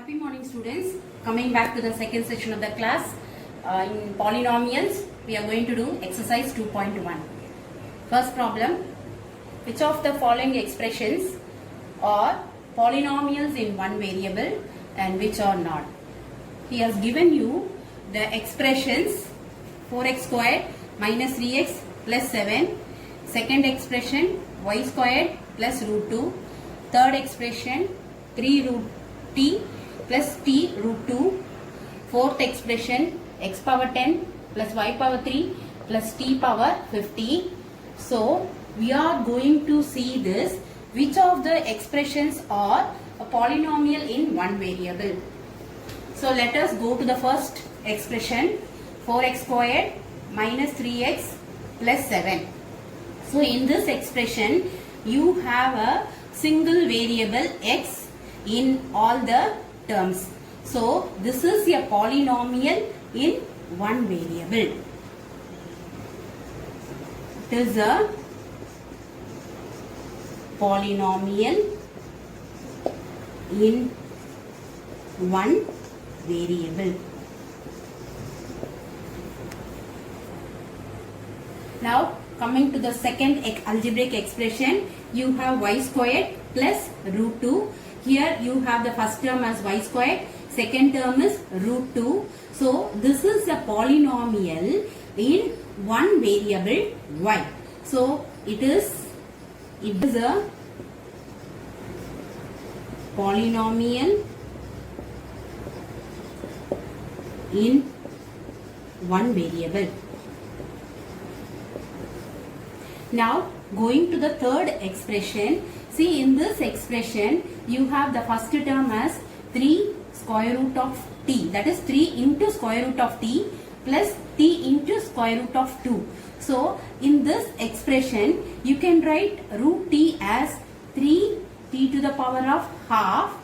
Happy morning, students. Coming back to the second section of the class. In polynomials, we are going to do exercise 2.1. First problem. Which of the following expressions are polynomials in one variable and which are not? He has given you the expressions 4x squared minus 3x plus 7. Second expression y squared plus root 2. Third expression 3 root t plus t root 2. Fourth expression x power 10 plus y power 3 plus t power 50. So we are going to see this, which of the expressions are a polynomial in one variable. So let us go to the first expression 4x squared minus 3x plus 7. So in this expression you have a single variable x in all the terms. So this is a polynomial in one variable. It is a polynomial in one variable. Now coming to the second algebraic expression, you have y squared plus root 2. Here you have the first term as y squared, second term is root 2. So this is a polynomial in one variable y. So it is a polynomial in one variable. Now going to the third expression, see in this expression you have the first term as 3 square root of t, that is 3 into square root of t plus t into square root of 2. So in this expression you can write root t as 3 t to the power of half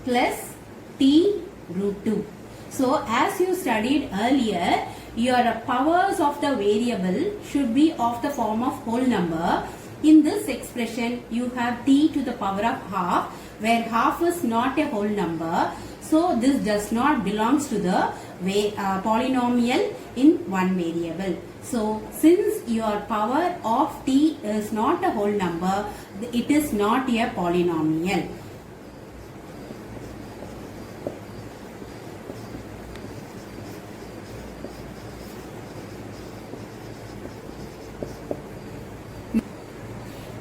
plus t root 2. So as you studied earlier, your powers of the variable should be of the form of whole number. In this expression you have t to the power of half, where half is not a whole number. So this does not belongs to the polynomial in one variable. So since your power of t is not a whole number, it is not a polynomial.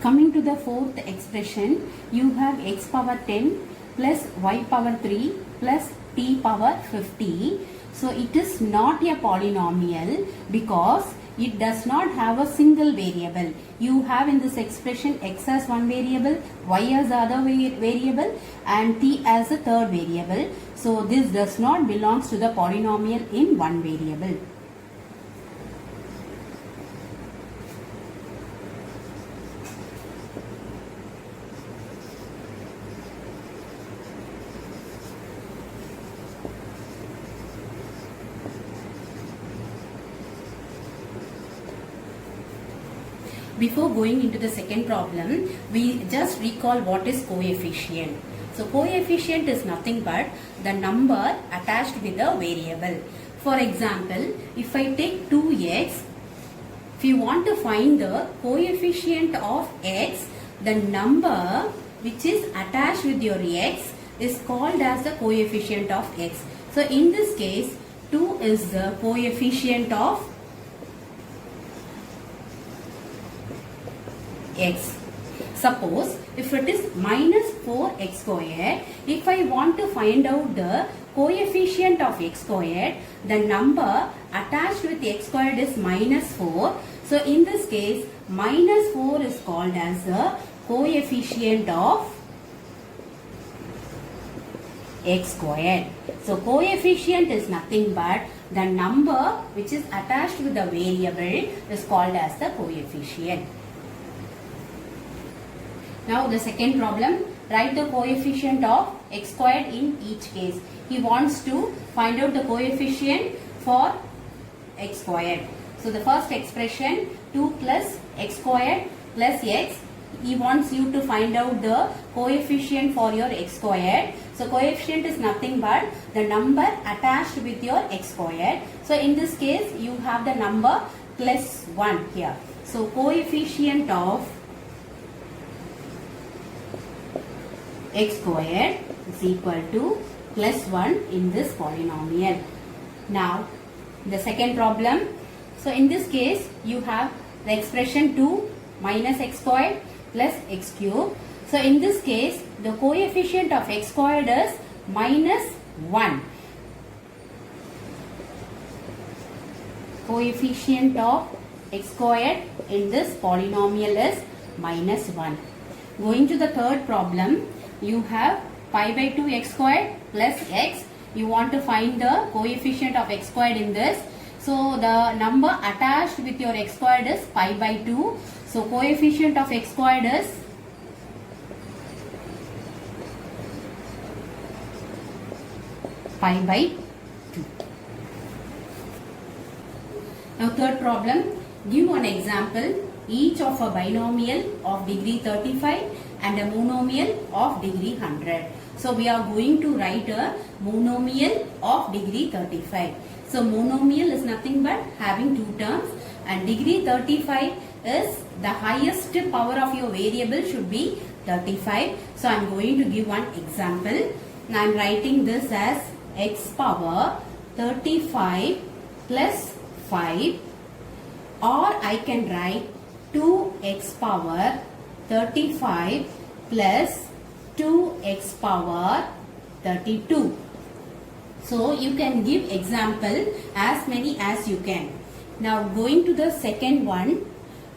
Coming to the fourth expression, you have x power 10 plus y power 3 plus t power 50. So it is not a polynomial because it does not have a single variable. You have in this expression x as one variable, y as the other variable and t as the third variable. So this does not belongs to the polynomial in one variable. Before going into the second problem, we just recall what is coefficient. So coefficient is nothing but the number attached with the variable. For example, if I take 2x, if you want to find the coefficient of x, the number which is attached with your x is called as the coefficient of x. So in this case, 2 is the coefficient of x. Suppose if it is minus 4x squared, if I want to find out the coefficient of x squared, the number attached with x squared is minus 4. So in this case, minus 4 is called as the coefficient of x squared. So coefficient is nothing but the number which is attached with the variable is called as the coefficient. Now the second problem, write the coefficient of x squared in each case. He wants to find out the coefficient for x squared. So the first expression 2 plus x squared plus x he wants you to find out the coefficient for your x squared. So coefficient is nothing but the number attached with your x squared. So in this case you have the number plus 1 here. So coefficient of x squared is equal to plus 1 in this polynomial. Now the second problem. So in this case you have the expression 2 minus x squared plus x cube. So in this case the coefficient of x squared is minus 1. Coefficient of x squared in this polynomial is minus 1. Going to the third problem, you have pi by 2 x squared plus x. You want to find the coefficient of x squared in this. So the number attached with your x squared is pi by 2. So coefficient of x squared is pi by 2. Now third problem, give one example each of a binomial of degree 35 and a monomial of degree 100. So we are going to write a monomial of degree 35. So monomial is nothing but having two terms, and degree 35 is the highest power of your variable should be 35. So I am going to give one example. Now I am writing this as x power 35 plus 5, or I can write 2x power 35 plus 2x power 32. So you can give example as many as you can. Now going to the second one,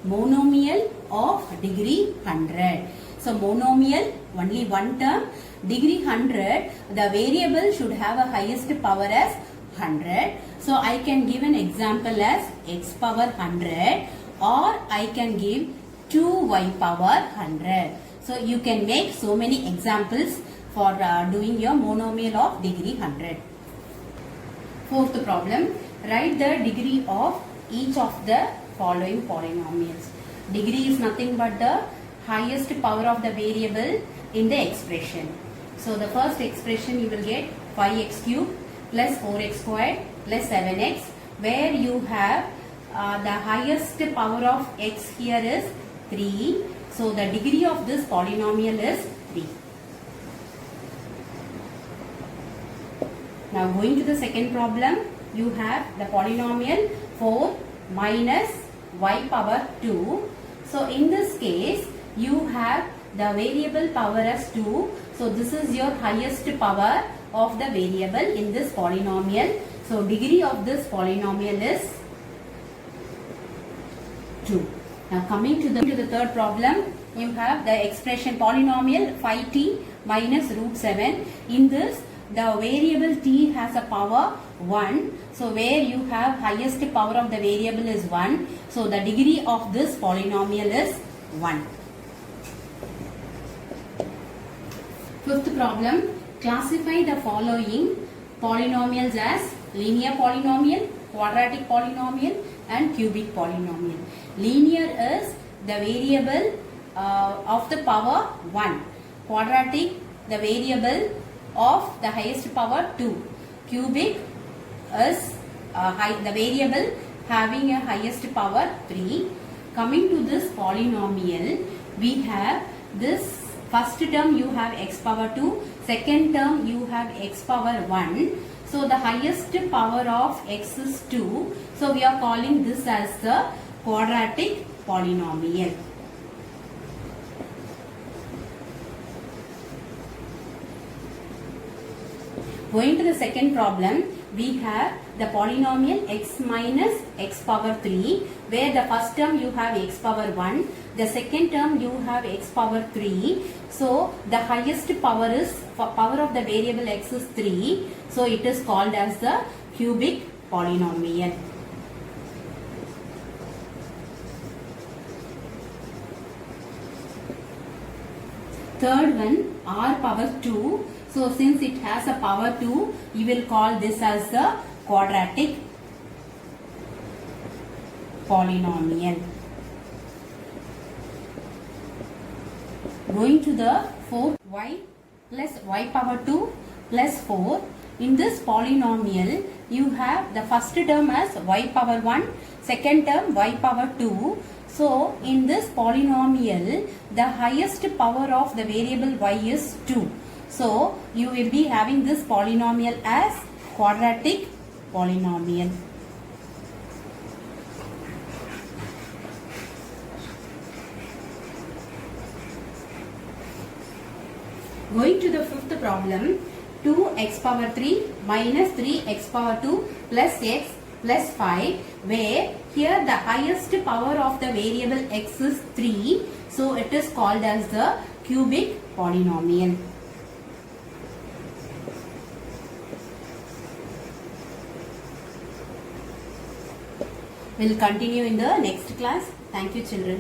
monomial of degree 100. So monomial, only one term, degree 100, the variable should have a highest power as 100. So I can give an example as x power 100, or I can give 2y power 100. So you can make so many examples for doing your monomial of degree 100. Fourth problem, write the degree of each of the following polynomials. Degree is nothing but the highest power of the variable in the expression. So the first expression you will get 5x cube plus 4x squared plus 7x, where you have the highest power of x here is 3. So the degree of this polynomial is 3. Now going to the second problem, you have the polynomial 4 minus y power 2. So in this case you have the variable power as 2. So this is your highest power of the variable in this polynomial. So degree of this polynomial is 2. Now coming to the third problem, you have the expression polynomial 5t minus root 7. In this the variable t has a power 1. So where you have highest power of the variable is 1. So the degree of this polynomial is 1. Fifth problem, classify the following polynomials as linear polynomial, quadratic polynomial and cubic polynomial. Linear is the variable of the power 1. Quadratic, the variable of the highest power 2. Cubic is the variable having a highest power 3. Coming to this polynomial, we have this first term you have x power 2, second term you have x power 1. So the highest power of x is 2. So we are calling this as the quadratic polynomial. Going to the second problem, we have the polynomial x minus x power 3, where the first term you have x power 1, the second term you have x power 3. So the highest power is, power of the variable x is 3. So it is called as the cubic polynomial. Third one, r power 2. So since it has a power 2, you will call this as the quadratic polynomial. Going to the fourth, y plus y power 2 plus 4. In this polynomial, you have the first term as y power 1, second term y power 2. So, in this polynomial, the highest power of the variable y is 2. So, you will be having this polynomial as quadratic polynomial. Going to the fifth problem, 2x power 3 minus 3x power 2 plus x plus 5, where here the highest power of the variable x is 3. So, it is called as the cubic polynomial. We'll continue in the next class. Thank you, children.